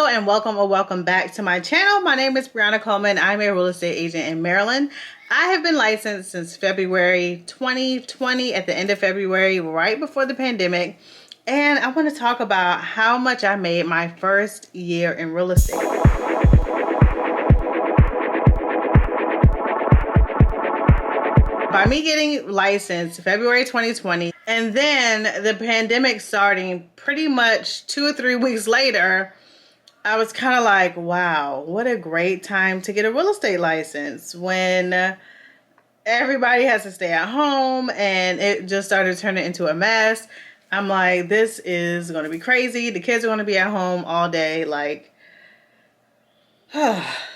and welcome or welcome back to my channel. My name is Brianna Coleman. I'm a real estate agent in Maryland. I have been licensed since February 2020, at the end of February, right before the pandemic. And I want to talk about how much I made my first year in real estate. By me getting licensed February 2020, and then the pandemic starting pretty much 2 or 3 weeks later, I was kind of like, wow, what a great time to get a real estate license when everybody has to stay at home and it just started turning into a mess. I'm like, this is going to be crazy. The kids are going to be at home all day. Like,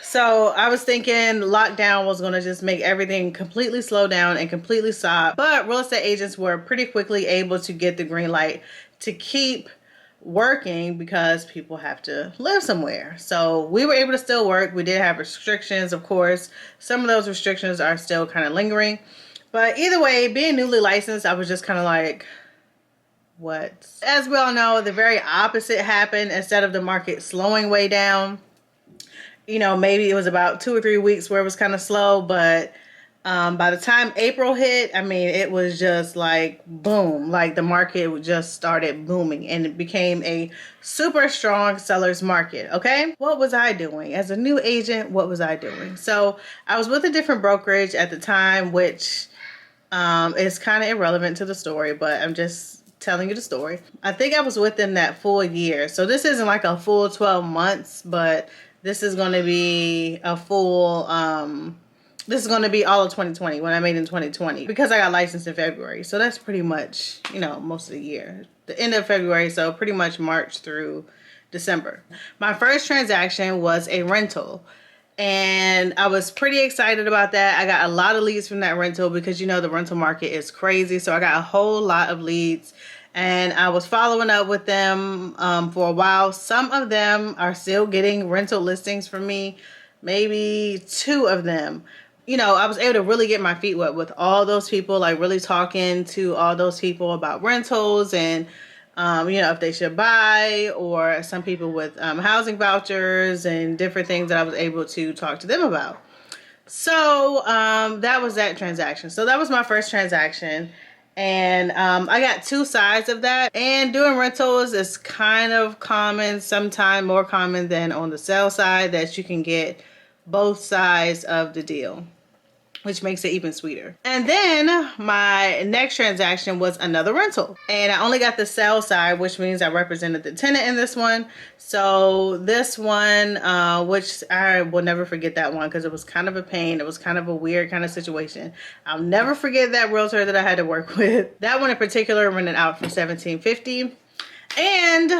so I was thinking lockdown was going to just make everything completely slow down and completely stop. But real estate agents were pretty quickly able to get the green light to keep working because people have to live somewhere. So we were able to still work. We did have restrictions, of course. Some of those restrictions are still kind of lingering. But either way, being newly licensed, I was just kind of like, what? As we all know, the very opposite happened. Instead of the market slowing way down, you know, maybe it was about 2 or 3 weeks where it was kind of slow, but by the time April hit, I mean, it was just like boom, like the market just started booming and it became a super strong seller's market. Okay, what was I doing as a new agent? What was I doing? So I was with a different brokerage at the time, which is kind of irrelevant to the story, but I'm just telling you the story. I think I was with them that full year. So this isn't like a full 12 months, but this is going to be a full, this is going to be all of 2020 when I made in 2020 because I got licensed in February. So that's pretty much, you know, most of the year. The end of February, so pretty much March through December. My first transaction was a rental. And I was pretty excited about that. I got a lot of leads from that rental because, you know, the rental market is crazy. So I got a whole lot of leads. And I was following up with them for a while. Some of them are still getting rental listings from me. Maybe 2 of them. You know, I was able to really get my feet wet with all those people, like really talking to all those people about rentals and, you know, if they should buy, or some people with housing vouchers and different things that I was able to talk to them about. So that was that transaction. So that was my first transaction. And I got 2 sides of that. And doing rentals is kind of common, sometimes more common than on the sell side, that you can get both sides of the deal, which makes it even sweeter. And then my next transaction was another rental. And I only got the sell side, which means I represented the tenant in this one. So this one, which I will never forget that one because it was kind of a pain. It was kind of a weird kind of situation. I'll never forget that realtor that I had to work with. That one in particular rented out for $1,750. And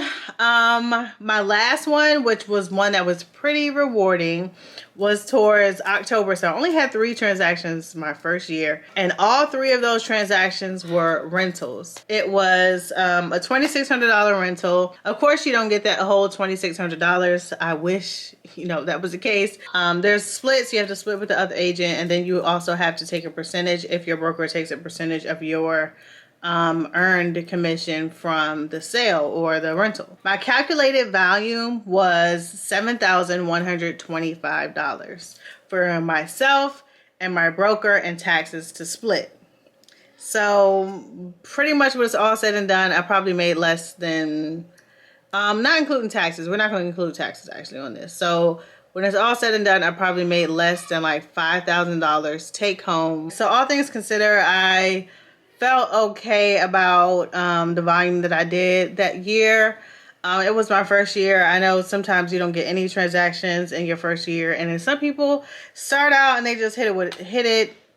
my last one, which was one that was pretty rewarding, was towards October. So I only had 3 transactions my first year, and all 3 of those transactions were rentals. It was a $2,600 rental. Of course, you don't get that whole $2,600. I wish, you know, that was the case. There's splits. You have to split with the other agent, and then you also have to take a percentage if your broker takes a percentage of your earned commission from the sale or the rental. My calculated value was $7,125 for myself and my broker and taxes to split. So pretty much when it's all said and done, I probably made less than, not including taxes. We're not going to include taxes actually on this. So when it's all said and done, I probably made less than like $5,000 take home. So all things considered, I felt okay about the volume that I did that year. It was my first year. I know sometimes you don't get any transactions in your first year, and then some people start out and they just hit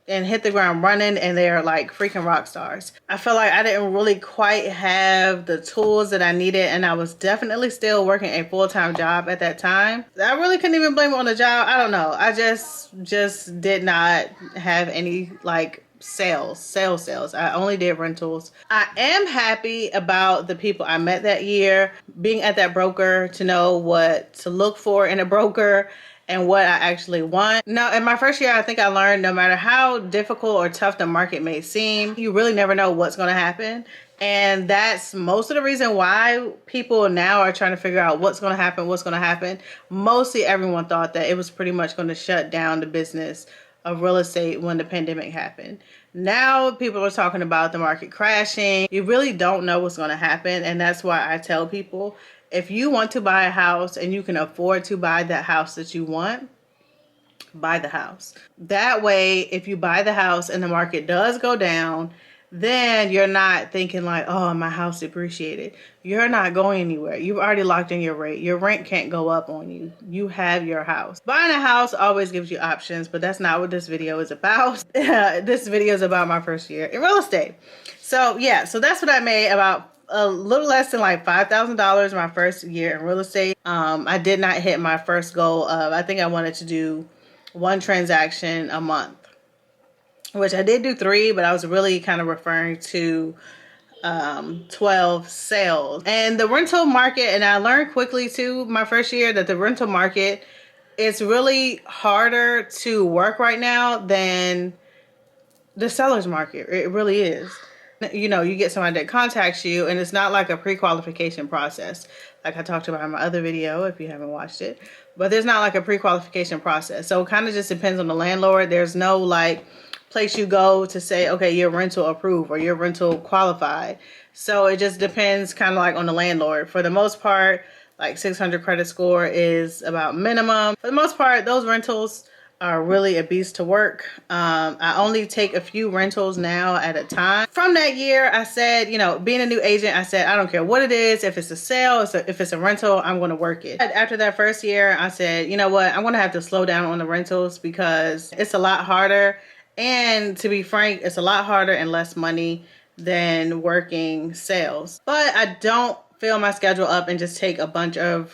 the ground running, and they're like freaking rock stars. I felt like I didn't really quite have the tools that I needed, and I was definitely still working a full-time job at that time. I really couldn't even blame it on the job. I don't know. I just did not have any like sales. I only did rentals. I am happy about the people I met that year, being at that broker, to know what to look for in a broker and what I actually want. Now, in my first year, I think I learned no matter how difficult or tough the market may seem, you really never know what's going to happen. And that's most of the reason why people now are trying to figure out what's going to happen. Mostly everyone thought that it was pretty much going to shut down the business of real estate when the pandemic happened. Now people are talking about the market crashing. You really don't know what's going to happen. And that's why I tell people, if you want to buy a house and you can afford to buy that house that you want, buy the house. That way, if you buy the house and the market does go down, then you're not thinking like, oh, my house depreciated. You're not going anywhere. You've already locked in your rate. Your rent can't go up on you. You have your house. Buying a house always gives you options, but that's not what this video is about. This video is about my first year in real estate. So yeah, so that's what I made, about a little less than like $5,000 my first year in real estate. I did not hit my first goal of, I think I wanted to do 1 transaction a month, which I did do 3, but I was really kind of referring to 12 sales. And the rental market, and I learned quickly too my first year, that the rental market is really harder to work right now than the seller's market. It really is. You know, you get somebody that contacts you, and it's not like a pre-qualification process like I talked about in my other video if you haven't watched it. But there's not like a pre-qualification process. So it kind of just depends on the landlord. There's no like place you go to say, okay, you're rental approved or you're rental qualified. So it just depends kind of like on the landlord. For the most part, like 600 credit score is about minimum. For the most part, those rentals are really a beast to work. I only take a few rentals now at a time. From that year, I said, you know, being a new agent, I said, I don't care what it is. If it's a sale, if it's a rental, I'm going to work it. After that first year, I said, you know what, I'm going to have to slow down on the rentals because it's a lot harder. And to be frank, it's a lot harder and less money than working sales. But I don't fill my schedule up and just take a bunch of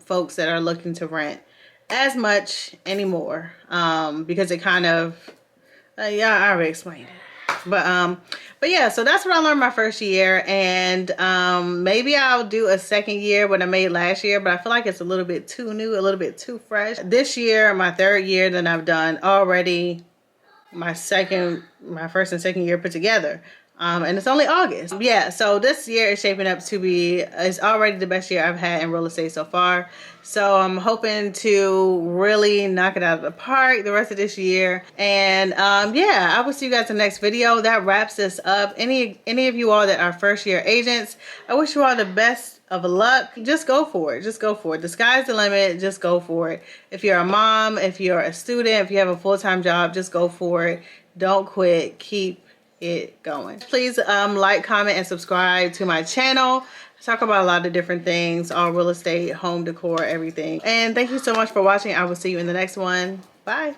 folks that are looking to rent as much anymore, because it kind of yeah, I already explained it, but yeah, so that's what I learned my first year. And maybe I'll do a second year what I made last year, but I feel like it's a little bit too new, a little bit too fresh. This year, my 3rd year that I've done already, my first and second year put together. And it's only August. Yeah, so this year is shaping up to be, it's already the best year I've had in real estate so far. So I'm hoping to really knock it out of the park the rest of this year. And yeah, I will see you guys in the next video. That wraps this up. Any of you all that are first year agents, I wish you all the best of luck. Just go for it. Just go for it. The sky's the limit. Just go for it. If you're a mom, if you're a student, if you have a full-time job, just go for it. Don't quit. Keep it going. Please like, comment, and subscribe to my channel. I talk about a lot of different things, all real estate, home decor, everything. And thank you so much for watching. I will see you in the next one. Bye.